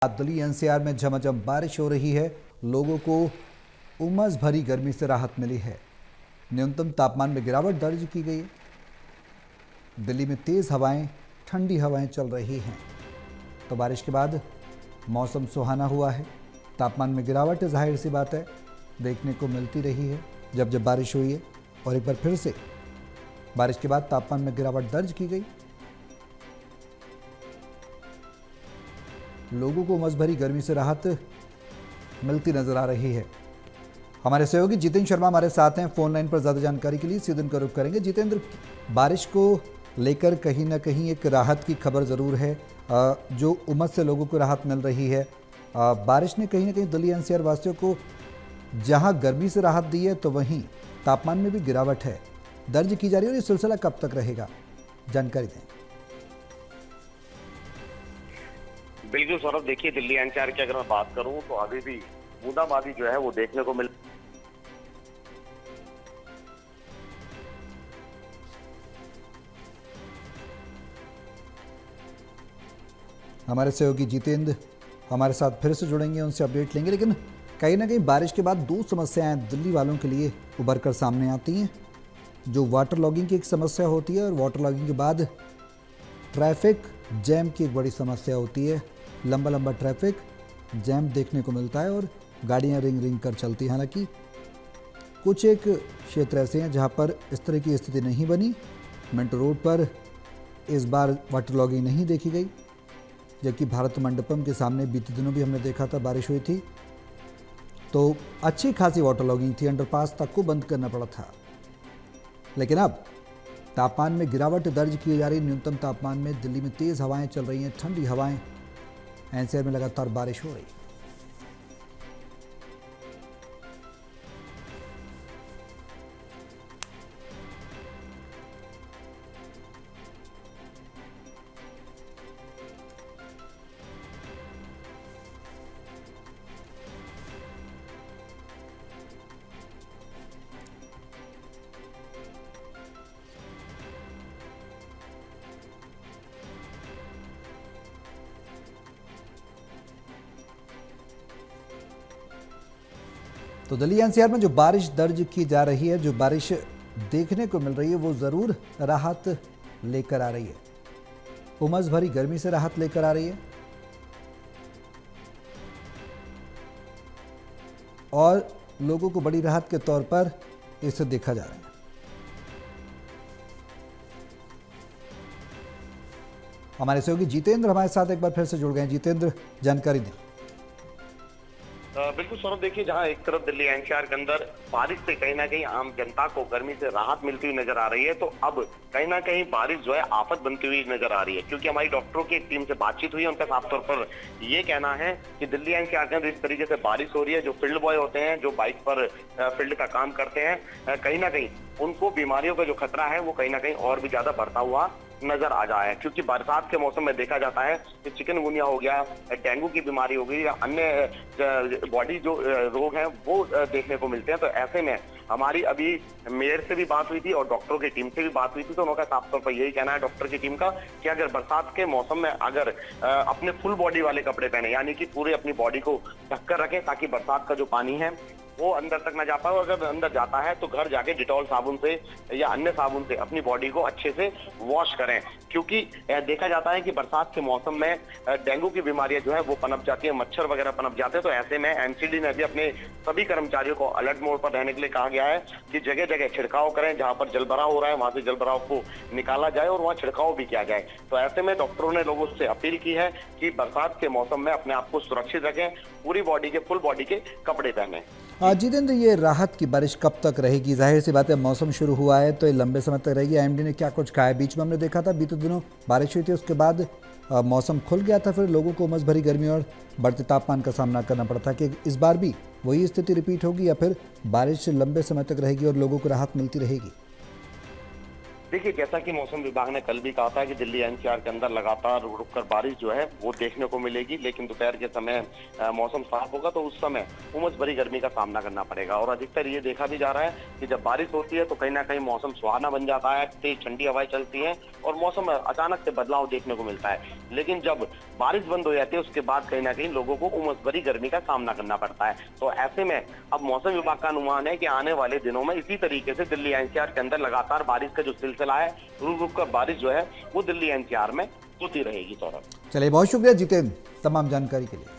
Delhi NCR में झमाझम बारिश हो रही है। लोगों को उमस भरी गर्मी से राहत मिली है। न्यूनतम तापमान में गिरावट दर्ज की गई है। दिल्ली में तेज हवाएं, ठंडी हवाएं चल रही हैं। तो बारिश के बाद मौसम सुहाना हुआ है। तापमान में गिरावट जाहिर सी बात है देखने को मिलती रही है जब जब बारिश हुई है, और एक बार फिर से बारिश के बाद तापमान में गिरावट दर्ज की गई। लोगों को उमस भरी गर्मी से राहत मिलती नजर आ रही है। हमारे सहयोगी जितेंद्र शर्मा हमारे साथ हैं फोन लाइन पर। ज्यादा जानकारी के लिए सीधे उनका रुख करेंगे। जितेंद्र, बारिश को लेकर कहीं ना कहीं एक राहत की खबर जरूर है, जो उमस से लोगों को राहत मिल रही है। बारिश ने कहीं ना कहीं दिल्ली एनसीआर वासियों को जहां गर्मी से राहत दी है, तो वहीं तापमान में भी गिरावट है दर्ज की जा रही है। और ये सिलसिला कब तक रहेगा, जानकारी दें। बिल्कुल सौरभ, देखिए दिल्ली एनसीआर की अगर मैं बात करूं तो अभी भी बूंदाबांदी जो है वो देखने को मिल। हमारे सहयोगी जितेंद्र हमारे साथ फिर से जुड़ेंगे, उनसे अपडेट लेंगे। लेकिन कहीं ना कहीं बारिश के बाद दो समस्याएं दिल्ली वालों के लिए उभर कर सामने आती हैं। जो वाटर लॉगिंग की एक समस्या होती है, और वाटर लॉगिंग के बाद ट्रैफिक जैम की एक बड़ी समस्या होती है। लंबा लंबा ट्रैफिक जैम देखने को मिलता है और गाड़ियां रिंग रिंग कर चलती हैं। हालांकि कुछ एक क्षेत्र ऐसे हैं जहां पर इस तरह की स्थिति नहीं बनी। मिंटो रोड पर इस बार वाटर लॉगिंग नहीं देखी गई, जबकि भारत मंडपम के सामने बीते दिनों भी हमने देखा था बारिश हुई थी, तो अच्छी खासी वाटर लॉगिंग थी। अंडरपास तक को बंद करना पड़ा था। लेकिन अब तापमान में गिरावट दर्ज की जा रही। न्यूनतम तापमान में दिल्ली में तेज हवाएं चल रही हैं, ठंडी हवाएं। एनसीआर में लगातार बारिश हो रही है। तो दिल्ली एनसीआर में जो बारिश दर्ज की जा रही है, जो बारिश देखने को मिल रही है, वो ज़रूर राहत लेकर आ रही है। उमस भरी गर्मी से राहत लेकर आ रही है, और लोगों को बड़ी राहत के तौर पर इसे देखा जा रहा है। हमारे सहयोगी जितेंद्र हमारे साथ एक बार फिर से जुड़ गए हैं। जितेंद्र, जानकारी दें। बिल्कुल सौरभ, देखिए जहां एक तरफ दिल्ली एनसीआर के अंदर बारिश से कहीं ना कहीं आम जनता को गर्मी से राहत मिलती हुई नजर आ रही है, तो अब कहीं ना कहीं बारिश जो है आफत बनती हुई नजर आ रही है। क्योंकि हमारी डॉक्टरों की एक टीम से बातचीत हुई है, उनका साफ तौर पर ये कहना है कि दिल्ली एनसीआर के अंदर इस तरीके से बारिश हो रही है, जो फील्ड बॉय होते हैं, जो बाइक पर फील्ड का काम करते हैं, कहीं ना कहीं उनको बीमारियों का जो खतरा है वो कहीं ना कहीं और भी ज्यादा बढ़ता हुआ नजर आ रहा है। क्योंकि बरसात के मौसम में देखा जाता है कि चिकनगुनिया हो गया, डेंगू की बीमारी हो गई, या अन्य बॉडी जो रोग हैं वो देखने को मिलते हैं। तो ऐसे में हमारी अभी मेयर से भी बात हुई थी और डॉक्टरों की टीम से भी बात हुई थी, तो उनका साफ तौर पर यही कहना है डॉक्टर की टीम का कि अगर बरसात के मौसम में अगर अपने फुल बॉडी वाले कपड़े पहने, यानी कि पूरे अपनी बॉडी को ढककर रखें, ताकि बरसात का जो पानी है वो अंदर तक ना जा पाए। और अगर अंदर जाता है तो घर जाके डिटॉल साबुन से या अन्य साबुन से अपनी बॉडी को अच्छे से वॉश करें। क्योंकि देखा जाता है कि बरसात के मौसम में डेंगू की बीमारियां जो है वो पनप जाती है, मच्छर वगैरह पनप जाते हैं। तो ऐसे में एमसीडी ने भी अपने सभी कर्मचारियों को अलर्ट मोड पर रहने के लिए कहा गया है कि जगह जगह छिड़काव करें, जहां पर जलभराव हो रहा है वहां से जलभराव को निकाला जाए और वहां छिड़काव भी किया जाए। तो ऐसे में डॉक्टरों ने लोगों से अपील की है कि बरसात के मौसम में अपने आप को सुरक्षित रखें, पूरी बॉडी के फुल बॉडी के कपड़े पहने। जितेंद्र, ये राहत की बारिश कब तक रहेगी? जाहिर सी बात है मौसम शुरू हुआ है तो ये लंबे समय तक रहेगी। आईएमडी ने क्या कुछ कहा है? बीच में हमने देखा था बीते दिनों बारिश हुई थी, उसके बाद मौसम खुल गया था, फिर लोगों को उमस भरी गर्मी और बढ़ते तापमान का सामना करना पड़ा था। कि इस बार भी वही स्थिति रिपीट होगी, या फिर बारिश लंबे समय तक रहेगी और लोगों को राहत मिलती रहेगी? देखिए, जैसा कि मौसम विभाग ने कल भी कहा था कि दिल्ली एनसीआर के अंदर लगातार रुक रुक कर बारिश जो है वो देखने को मिलेगी, लेकिन दोपहर के समय मौसम साफ होगा तो उस समय उमस भरी गर्मी का सामना करना पड़ेगा। और अधिकतर ये देखा भी जा रहा है कि जब बारिश होती है तो कहीं ना कहीं मौसम सुहाना बन जाता है, तेज ठंडी हवाएं चलती हैं और मौसम अचानक से बदलाव देखने को मिलता है। लेकिन जब बारिश बंद हो जाती है उसके बाद कहीं ना कहीं लोगों को उमस भरी गर्मी का सामना करना पड़ता है। तो ऐसे में अब मौसम विभाग का अनुमान है कि आने वाले दिनों में इसी तरीके से दिल्ली एनसीआर के अंदर लगातार बारिश का जो सिलसिला है, रुक रुक कर बारिश जो है वो दिल्ली एनसीआर में होती रहेगी। सौरभ, चलिए, बहुत शुक्रिया जितेंद्र तमाम जानकारी के लिए।